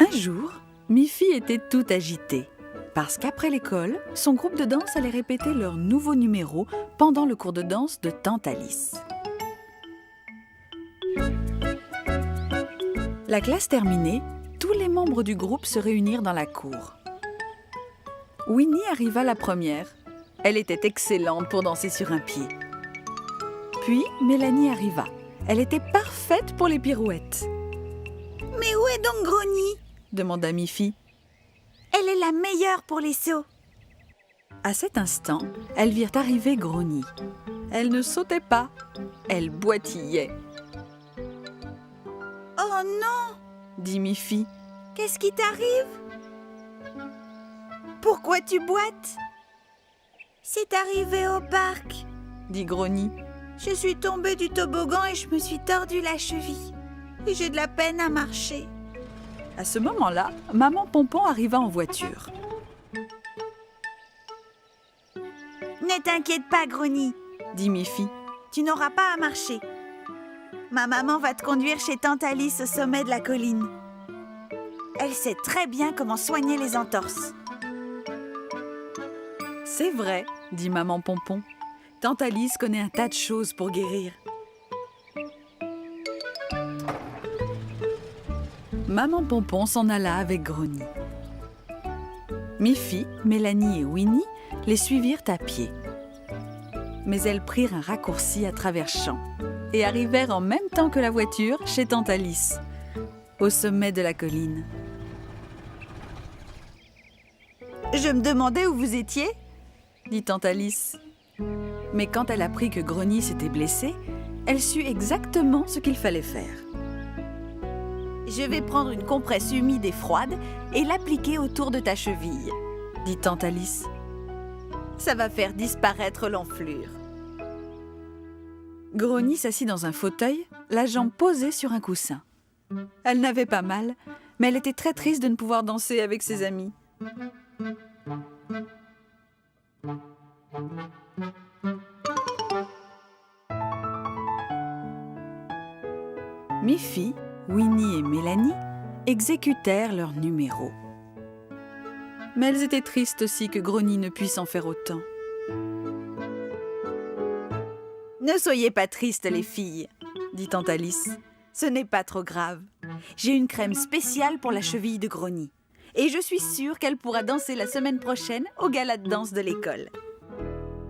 Un jour, Miffy était tout agitée, parce qu'après l'école, son groupe de danse allait répéter leur nouveau numéro pendant le cours de danse de Tante Alice. La classe terminée, tous les membres du groupe se réunirent dans la cour. Winnie arriva la première. Elle était excellente pour danser sur un pied. Puis, Mélanie arriva. Elle était parfaite pour les pirouettes. « Mais où est donc Grogny ?» demanda Miffy. « Elle est la meilleure pour les sauts. » À cet instant, elles virent arriver Grogny. Elle ne sautait pas, elle boitillait. « Oh non !» dit Miffy. « Qu'est-ce qui t'arrive ? Pourquoi tu boites ? » « C'est arrivé au parc, » dit Grogny. « Je suis tombée du toboggan et je me suis tordu la cheville. Et j'ai de la peine à marcher. » À ce moment-là, Maman Pompon arriva en voiture. « Ne t'inquiète pas, Grogny, » dit Miffy. « Tu n'auras pas à marcher. Ma maman va te conduire chez Tante Alice au sommet de la colline. Elle sait très bien comment soigner les entorses. » « C'est vrai, » dit Maman Pompon. « Tante Alice connaît un tas de choses pour guérir. » Maman Pompon s'en alla avec Grogny. Miffy, Mélanie et Winnie les suivirent à pied. Mais elles prirent un raccourci à travers champs et arrivèrent en même temps que la voiture chez Tante Alice, au sommet de la colline. « Je me demandais où vous étiez ?» dit Tante Alice. Mais quand elle apprit que Grogny s'était blessé, elle sut exactement ce qu'il fallait faire. « Je vais prendre une compresse humide et froide et l'appliquer autour de ta cheville, » dit Tante Alice. « Ça va faire disparaître l'enflure. » Grogny s'assit dans un fauteuil, la jambe posée sur un coussin. Elle n'avait pas mal, mais elle était très triste de ne pouvoir danser avec ses amis. Miffy, Winnie et Mélanie exécutèrent leur numéro. Mais elles étaient tristes aussi que Grogny ne puisse en faire autant. « Ne soyez pas tristes, les filles, » dit Tante Alice. « Ce n'est pas trop grave. J'ai une crème spéciale pour la cheville de Grogny. Et je suis sûre qu'elle pourra danser la semaine prochaine au gala de danse de l'école. »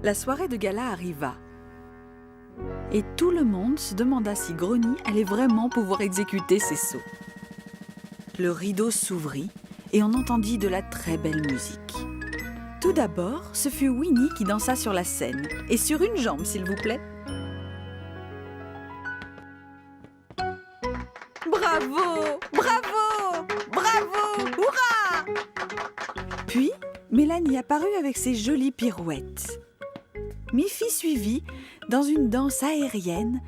La soirée de gala arriva. Et tout le monde se demanda si Grogny allait vraiment pouvoir exécuter ses sauts. Le rideau s'ouvrit et on entendit de la très belle musique. Tout d'abord, ce fut Winnie qui dansa sur la scène. Et sur une jambe, s'il vous plaît. Bravo! Bravo! Bravo! Hurrah! Puis, Mélanie apparut avec ses jolies pirouettes. Miffy suivit dans une danse aérienne,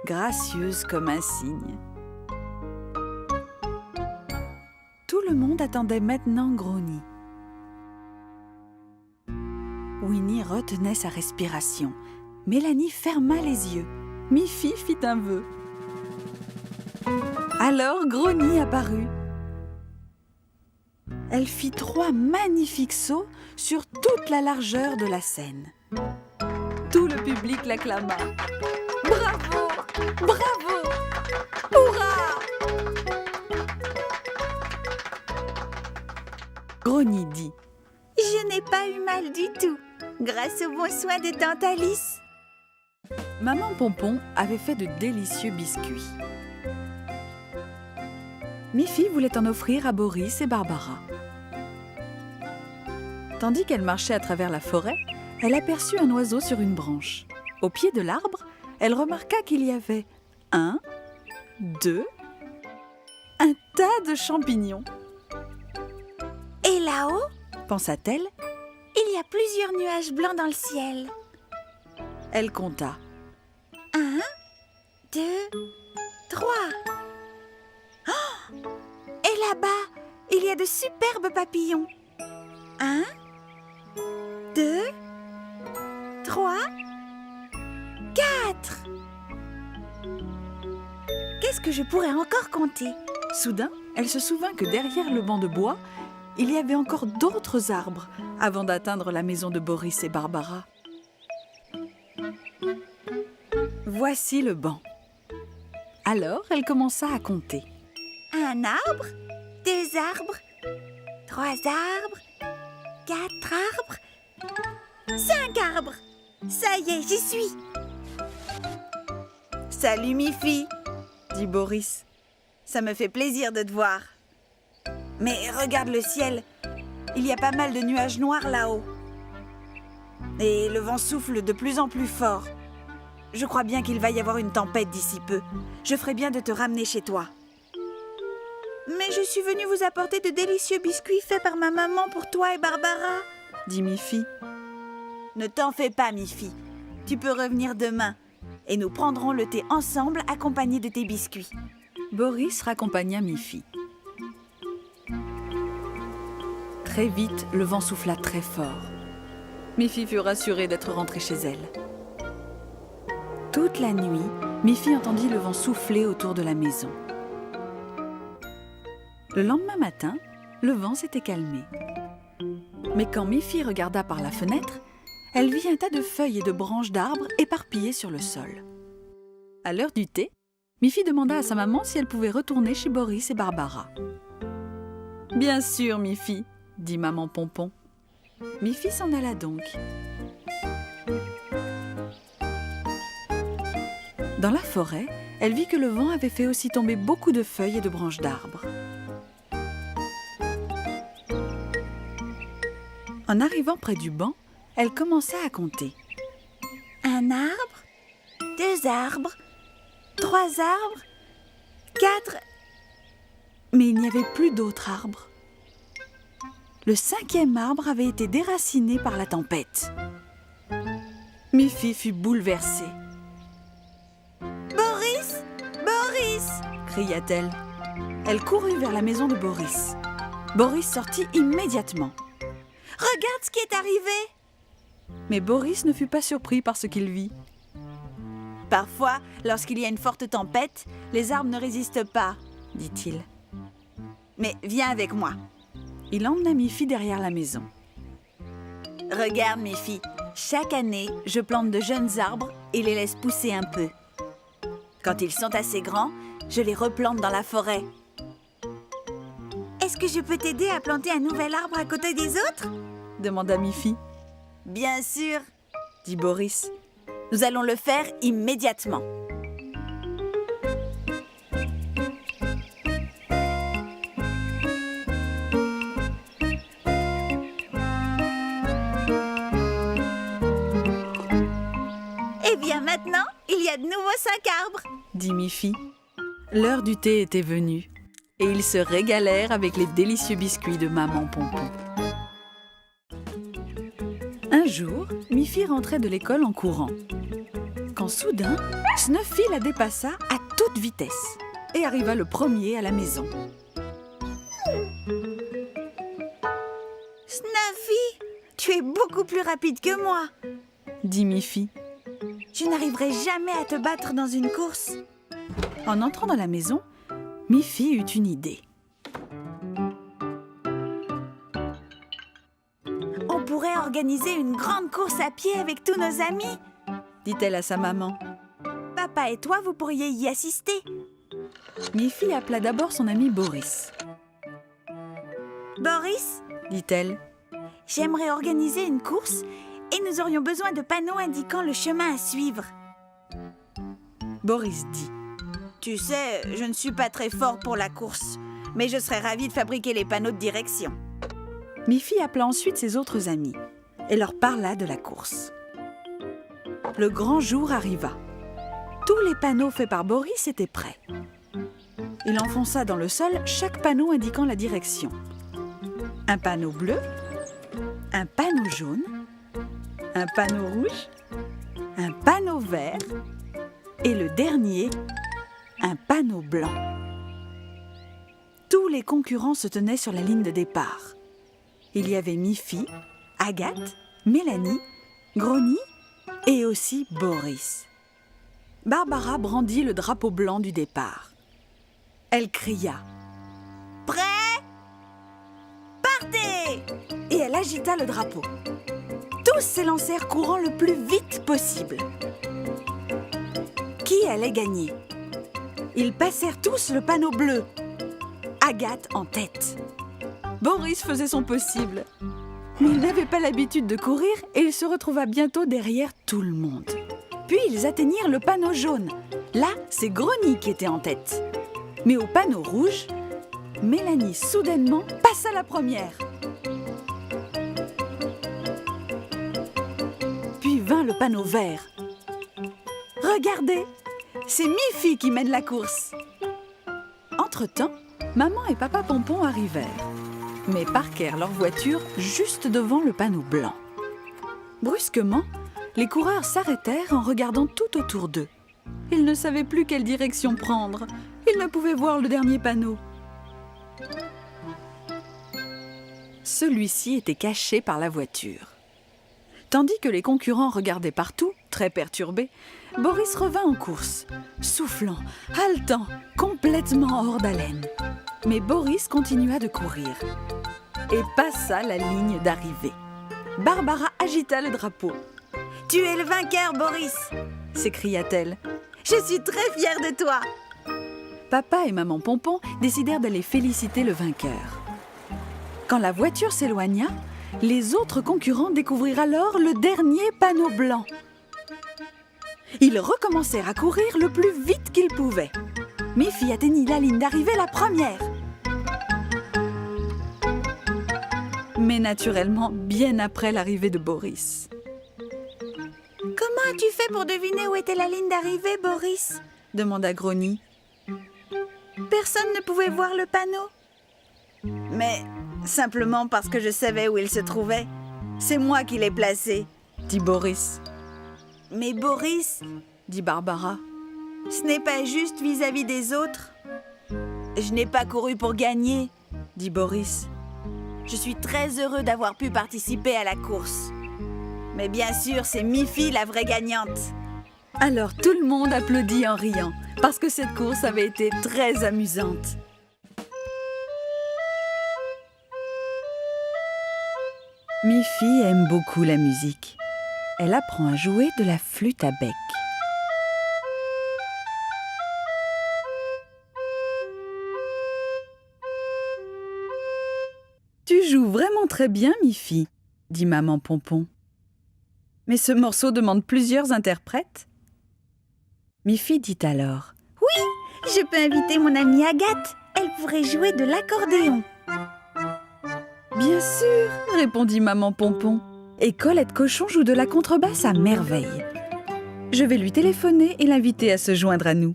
gracieuse comme un cygne. Tout le monde attendait maintenant Grogny. Winnie retenait sa respiration. Mélanie ferma les yeux. Miffy fit un vœu. Alors Grogny apparut. Elle fit 3 magnifiques sauts sur toute la largeur de la scène. Tout le public l'acclama. Bravo! Bravo! Hurrah! Grogny dit: « Je n'ai pas eu mal du tout, grâce aux bons soins de Tante Alice. » Maman Pompon avait fait de délicieux biscuits. Miffy voulait en offrir à Boris et Barbara. Tandis qu'elle marchait à travers la forêt, elle aperçut un oiseau sur une branche. Au pied de l'arbre, elle remarqua qu'il y avait 1, 2, un tas de champignons. « Et là-haut, » pensa-t-elle, « il y a plusieurs nuages blancs dans le ciel. » Elle compta. 1, 2, 3. Oh! Et là-bas, il y a de superbes papillons. 1, 2, 3, 4. Qu'est-ce que je pourrais encore compter? Soudain, elle se souvint que derrière le banc de bois, il y avait encore d'autres arbres avant d'atteindre la maison de Boris et Barbara. Voici le banc. Alors, elle commença à compter. Un arbre, 2 arbres, 3 arbres, 4 arbres, 5 arbres. Ça y est, j'y suis. Salut, mi-fille, dit Boris. Ça me fait plaisir de te voir. Mais regarde le ciel. Il y a pas mal de nuages noirs là-haut. Et le vent souffle de plus en plus fort. Je crois bien qu'il va y avoir une tempête d'ici peu. Je ferai bien de te ramener chez toi. Mais je suis venue vous apporter de délicieux biscuits faits par ma maman pour toi et Barbara, dit mi-fille. Ne t'en fais pas, mi-fille. Tu peux revenir demain. Et nous prendrons le thé ensemble accompagné de tes biscuits. Boris raccompagna mi-fille. Très vite, le vent souffla très fort. Mi-fille fut rassurée d'être rentrée chez elle. Toute la nuit, mi-fille entendit le vent souffler autour de la maison. Le lendemain matin, le vent s'était calmé. Mais quand mi-fille regarda par la fenêtre, elle vit un tas de feuilles et de branches d'arbres éparpillées sur le sol. À l'heure du thé, mi-fille demanda à sa maman si elle pouvait retourner chez Boris et Barbara. « Bien sûr, mi-fille, » dit maman Pompon. Mi-fille s'en alla donc. Dans la forêt, elle vit que le vent avait fait aussi tomber beaucoup de feuilles et de branches d'arbres. En arrivant près du banc, elle commença à compter. 1 arbre, 2 arbres, 3 arbres, 4... Mais il n'y avait plus d'autres arbres. Le 5e arbre avait été déraciné par la tempête. Mi-fille fut bouleversée. « Boris, Boris !» cria-t-elle. Elle courut vers la maison de Boris. Boris sortit immédiatement. « Regarde ce qui est arrivé !» Mais Boris ne fut pas surpris par ce qu'il vit. « Parfois, lorsqu'il y a une forte tempête, les arbres ne résistent pas, » dit-il. « Mais viens avec moi. » Il emmena mi-fille derrière la maison. « Regarde, mi-fille, chaque année, je plante de jeunes arbres et les laisse pousser un peu. Quand ils sont assez grands, je les replante dans la forêt. » « Est-ce que je peux t'aider à planter un nouvel arbre à côté des autres ?» demanda mi-fille. « Bien sûr, » dit Boris. « Nous allons le faire immédiatement. » Eh bien maintenant, il y a de nouveau 5 arbres, dit mi-fille. L'heure du thé était venue et ils se régalèrent avec les délicieux biscuits de maman Pompon. Un jour, mi-fille rentrait de l'école en courant. Quand soudain, Snuffy la dépassa à toute vitesse et arriva le premier à la maison. Snuffy, tu es beaucoup plus rapide que moi, dit mi-fille. Je n'arriverai jamais à te battre dans une course. En entrant dans la maison, mi-fille eut une idée. On pourrait organiser une grande course à pied avec tous nos amis, dit-elle à sa maman. Papa et toi, vous pourriez y assister. Mi-fille appela d'abord son ami Boris. Boris, dit-elle, j'aimerais organiser une course et nous aurions besoin de panneaux indiquant le chemin à suivre. Boris dit. Tu sais, je ne suis pas très fort pour la course, mais je serais ravie de fabriquer les panneaux de direction. Mi-fille appela ensuite ses autres amis et leur parla de la course. Le grand jour arriva. Tous les panneaux faits par Boris étaient prêts. Il enfonça dans le sol chaque panneau indiquant la direction. Un panneau bleu, un panneau jaune, un panneau rouge, un panneau vert et le dernier, un panneau blanc. Tous les concurrents se tenaient sur la ligne de départ. Il y avait mi-fille, Agathe, Mélanie, Grony et aussi Boris. Barbara brandit le drapeau blanc du départ. Elle cria agita le drapeau. Tous s'élancèrent courant le plus vite possible. Qui allait gagner? Ils passèrent tous le panneau bleu. Agathe en tête. Boris faisait son possible. Mais il n'avait pas l'habitude de courir et il se retrouva bientôt derrière tout le monde. Puis ils atteignirent le panneau jaune. Là, c'est Grony qui était en tête. Mais au panneau rouge, Mélanie soudainement passa la première. Puis vint le panneau vert. Regardez, c'est Miffy qui mène la course. Entre-temps, maman et papa Pompon arrivèrent, mais parquèrent leur voiture juste devant le panneau blanc. Brusquement, les coureurs s'arrêtèrent en regardant tout autour d'eux. Ils ne savaient plus quelle direction prendre. Ils ne pouvaient voir le dernier panneau. Celui-ci était caché par la voiture. Tandis que les concurrents regardaient partout, très perturbés, Boris revint en course, soufflant, haletant, complètement hors d'haleine. Mais Boris continua de courir et passa la ligne d'arrivée. Barbara agita le drapeau. « Tu es le vainqueur, Boris !» s'écria-t-elle. « Je suis très fière de toi !» Papa et maman Pompon décidèrent d'aller féliciter le vainqueur. Quand la voiture s'éloigna, les autres concurrents découvrirent alors le dernier panneau blanc. Ils recommencèrent à courir le plus vite qu'ils pouvaient. Miffy atteignit la ligne d'arrivée la première. Mais naturellement, bien après l'arrivée de Boris. « Comment as-tu fait pour deviner où était la ligne d'arrivée, Boris ?» demanda Grony. « Personne ne pouvait voir le panneau. »« Mais simplement parce que je savais où il se trouvait. C'est moi qui l'ai placé, » dit Boris. « Mais Boris, » dit Barbara, « ce n'est pas juste vis-à-vis des autres. »« Je n'ai pas couru pour gagner, » dit Boris. « Je suis très heureux d'avoir pu participer à la course. Mais bien sûr, c'est Miffy la vraie gagnante. » Alors tout le monde applaudit en riant, parce que cette course avait été très amusante. Miffy aime beaucoup la musique. Elle apprend à jouer de la flûte à bec. Tu joues vraiment très bien, Miffy, dit maman Pompon. Mais ce morceau demande plusieurs interprètes. Miffy dit alors: Oui, je peux inviter mon amie Agathe. Elle pourrait jouer de l'accordéon. Bien sûr, répondit maman Pompon. Et Colette Cochon joue de la contrebasse à merveille. Je vais lui téléphoner et l'inviter à se joindre à nous.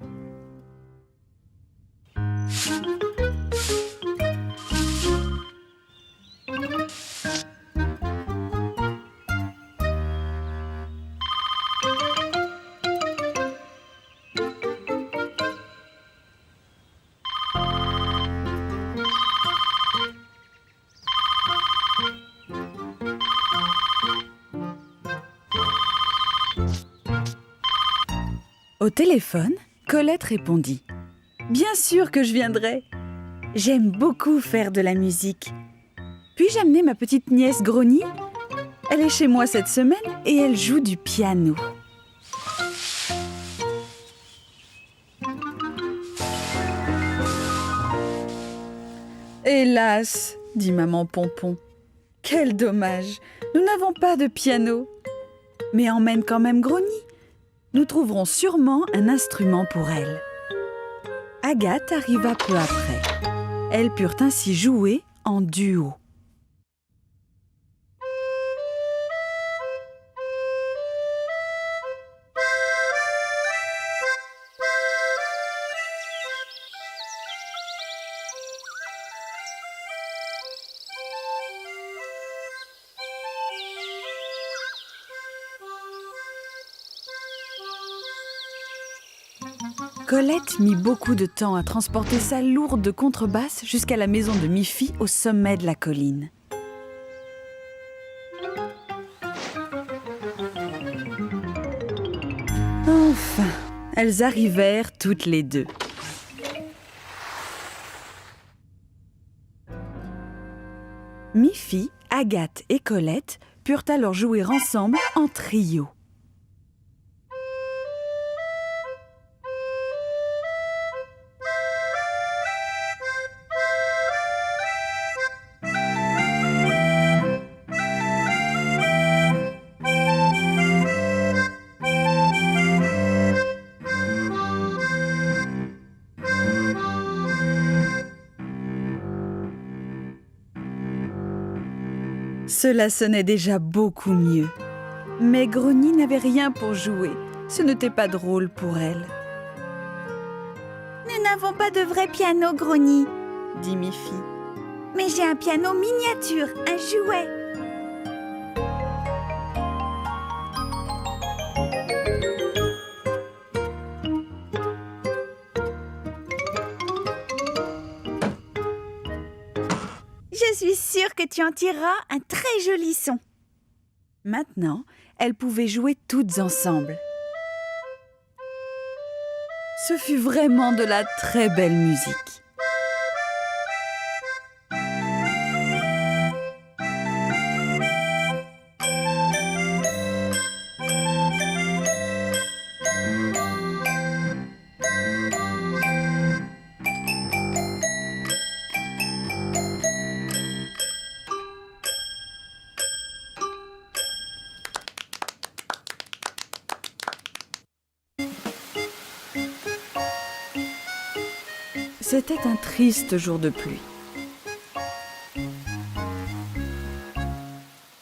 Au téléphone, Colette répondit: « Bien sûr que je viendrai. J'aime beaucoup faire de la musique. Puis-je amener ma petite nièce Grony? Elle est chez moi cette semaine et elle joue du piano. » Hélas, dit maman Pompon. Quel dommage, nous n'avons pas de piano. Mais emmène quand même Grony. Nous trouverons sûrement un instrument pour elle. Agathe arriva peu après. Elles purent ainsi jouer en duo. Colette mit beaucoup de temps à transporter sa lourde contrebasse jusqu'à la maison de Miffy au sommet de la colline. Enfin, elles arrivèrent toutes les deux. Miffy Agathe et Colette purent alors jouer ensemble en trio. Cela sonnait déjà beaucoup mieux. Mais Grogny n'avait rien pour jouer. Ce n'était pas drôle pour elle. « Nous n'avons pas de vrai piano, Grogny, » dit Miffy. « Mais j'ai un piano miniature, un jouet. » Je suis sûre que tu en tireras un très joli son. Maintenant, elles pouvaient jouer toutes ensemble. Ce fut vraiment de la très belle musique. C'était un triste jour de pluie.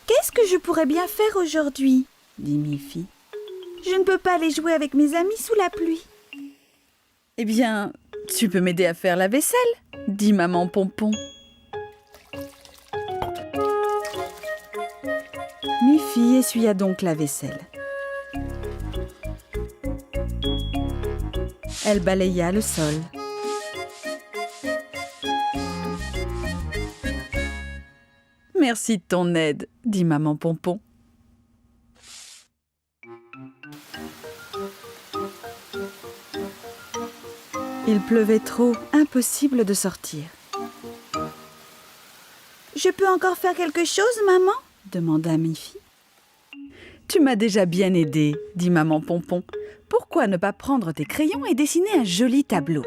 Qu'est-ce que je pourrais bien faire aujourd'hui ? dit Miffy. Je ne peux pas aller jouer avec mes amis sous la pluie. Eh bien, tu peux m'aider à faire la vaisselle, dit maman Pompon. Miffy essuya donc la vaisselle. Elle balaya le sol. Merci de ton aide, dit maman Pompon. Il pleuvait trop, impossible de sortir. Je peux encore faire quelque chose, maman ? demanda Miffy. Tu m'as déjà bien aidé, dit maman Pompon. Pourquoi ne pas prendre tes crayons et dessiner un joli tableau ?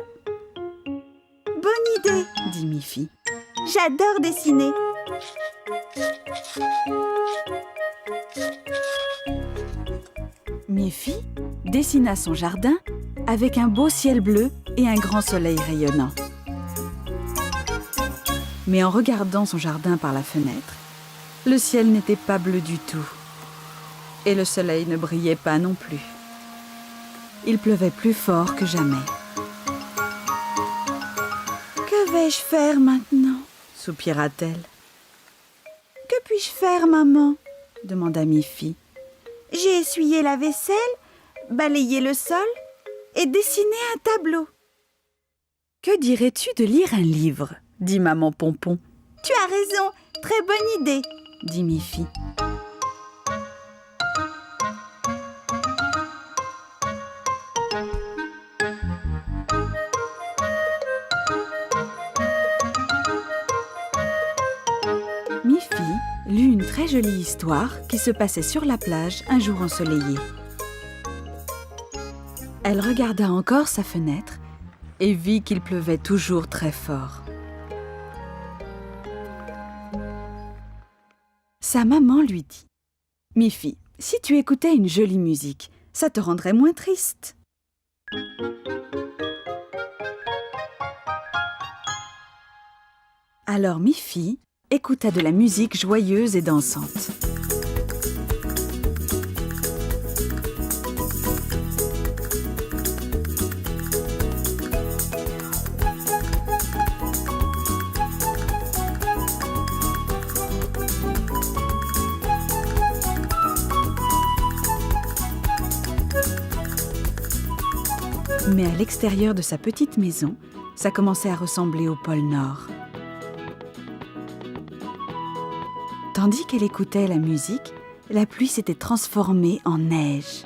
Bonne idée, dit Miffy. J'adore dessiner. Miffy dessina son jardin avec un beau ciel bleu et un grand soleil rayonnant. Mais en regardant son jardin par la fenêtre, le ciel n'était pas bleu du tout. Et le soleil ne brillait pas non plus. Il pleuvait plus fort que jamais. Que vais-je faire maintenant ? soupira-t-elle. Que puis-je faire, maman ? demanda Miffy. J'ai essuyé la vaisselle, balayé le sol et dessiné un tableau. Que dirais-tu de lire un livre ? dit maman Pompon. Tu as raison, très bonne idée, dit Miffy. Miffy lut une très jolie histoire qui se passait sur la plage un jour ensoleillé. Elle regarda encore sa fenêtre et vit qu'il pleuvait toujours très fort. Sa maman lui dit : « Miffy, si tu écoutais une jolie musique, ça te rendrait moins triste. » Alors Miffy écouta de la musique joyeuse et dansante. Mais à l'extérieur de sa petite maison, ça commençait à ressembler au pôle Nord. Tandis qu'elle écoutait la musique, la pluie s'était transformée en neige.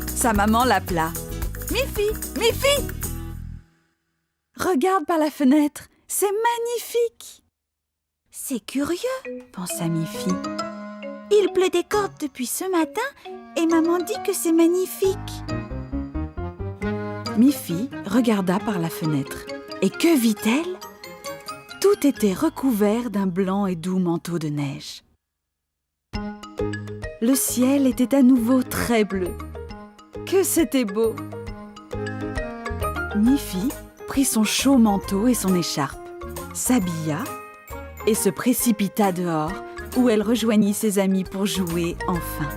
Sa maman l'appela. « Miffy, Miffy ! Regarde par la fenêtre, c'est magnifique !» C'est curieux, pensa Miffy. Il pleut des cordes depuis ce matin et maman dit que c'est magnifique. Miffy regarda par la fenêtre. Et que vit-elle? Tout était recouvert d'un blanc et doux manteau de neige. Le ciel était à nouveau très bleu. Que c'était beau! Miffy prit son chaud manteau et son écharpe, s'habilla et se précipita dehors où elle rejoignit ses amis pour jouer enfin.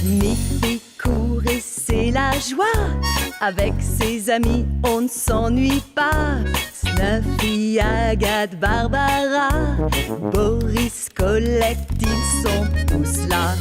Miffy court et c'est la joie. Avec ses amis, on ne s'ennuie pas. Snuffy, Agathe, Barbara, Boris, Colette, ils sont tous là.